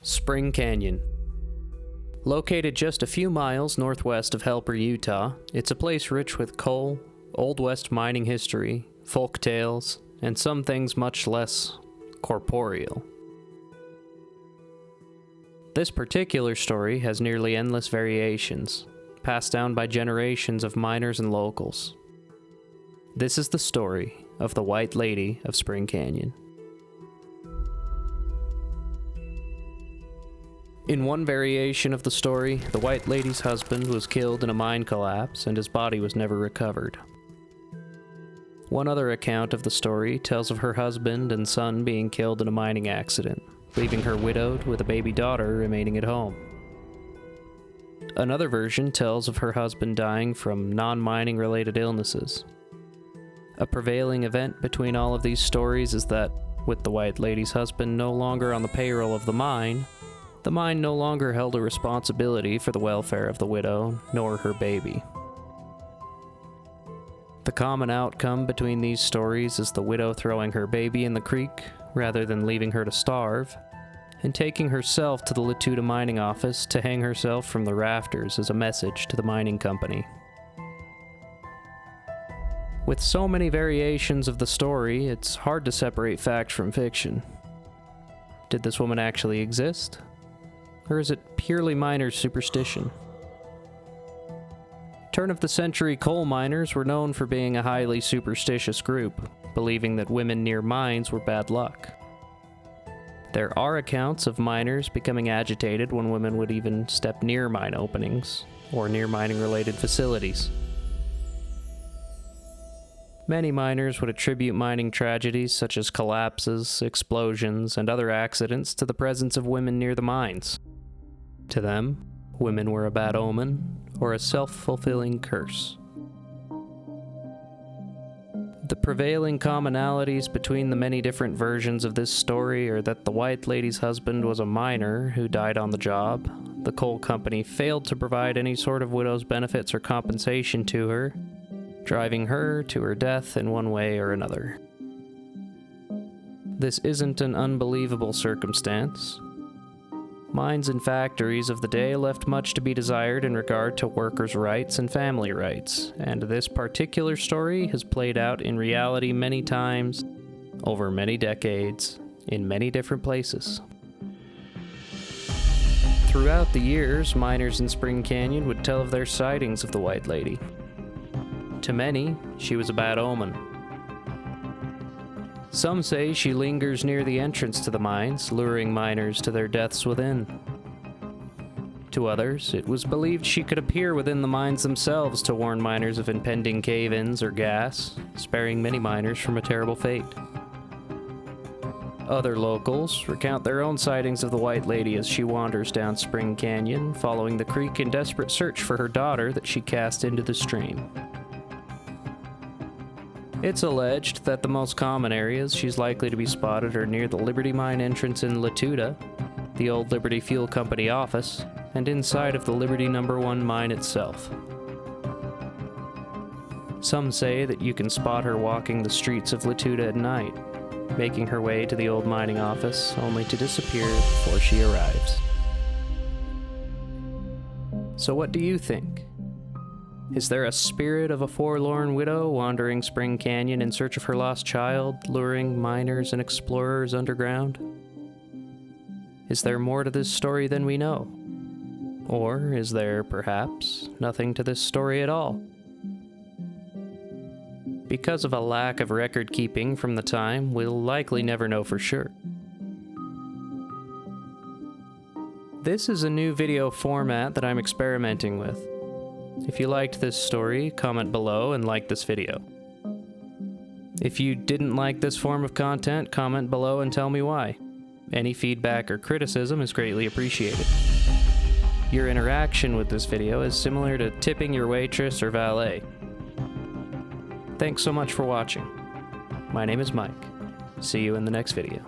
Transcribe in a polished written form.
Spring Canyon. Located just a few miles northwest of Helper, Utah, it's a place rich with coal, Old West mining history, folk tales, and some things much less corporeal. This particular story has nearly endless variations, passed down by generations of miners and locals. This is the story of the White Lady of Spring Canyon. In one variation of the story, the White Lady's husband was killed in a mine collapse and his body was never recovered. One other account of the story tells of her husband and son being killed in a mining accident, leaving her widowed with a baby daughter remaining at home. Another version tells of her husband dying from non-mining related illnesses. A prevailing event between all of these stories is that, with the White Lady's husband no longer on the payroll of the mine no longer held a responsibility for the welfare of the widow, nor her baby. The common outcome between these stories is the widow throwing her baby in the creek rather than leaving her to starve, and taking herself to the Latuda mining office to hang herself from the rafters as a message to the mining company. With so many variations of the story, it's hard to separate fact from fiction. Did this woman actually exist? Or is it purely miners' superstition? Turn-of-the-century coal miners were known for being a highly superstitious group, believing that women near mines were bad luck. There are accounts of miners becoming agitated when women would even step near mine openings, or near mining-related facilities. Many miners would attribute mining tragedies such as collapses, explosions, and other accidents to the presence of women near the mines. To them, women were a bad omen or a self-fulfilling curse. The prevailing commonalities between the many different versions of this story are that the White Lady's husband was a miner who died on the job, the coal company failed to provide any sort of widow's benefits or compensation to her, driving her to her death in one way or another. This isn't an unbelievable circumstance. Mines and factories of the day left much to be desired in regard to workers' rights and family rights, and this particular story has played out in reality many times, over many decades, in many different places. Throughout the years, miners in Spring Canyon would tell of their sightings of the White Lady. To many, she was a bad omen. Some say she lingers near the entrance to the mines, luring miners to their deaths within. To others, it was believed she could appear within the mines themselves to warn miners of impending cave-ins or gas, sparing many miners from a terrible fate. Other locals recount their own sightings of the White Lady as she wanders down Spring Canyon, following the creek in desperate search for her daughter that she cast into the stream. It's alleged that the most common areas she's likely to be spotted are near the Liberty Mine entrance in Latuda, the old Liberty Fuel Company office, and inside of the Liberty No. 1 mine itself. Some say that you can spot her walking the streets of Latuda at night, making her way to the old mining office only to disappear before she arrives. So what do you think? Is there a spirit of a forlorn widow wandering Spring Canyon in search of her lost child, luring miners and explorers underground? Is there more to this story than we know? Or is there, perhaps, nothing to this story at all? Because of a lack of record keeping from the time, we'll likely never know for sure. This is a new video format that I'm experimenting with. If you liked this story, comment below and like this video. If you didn't like this form of content, comment below and tell me why. Any feedback or criticism is greatly appreciated. Your interaction with this video is similar to tipping your waitress or valet. Thanks so much for watching. My name is Mike. See you in the next video.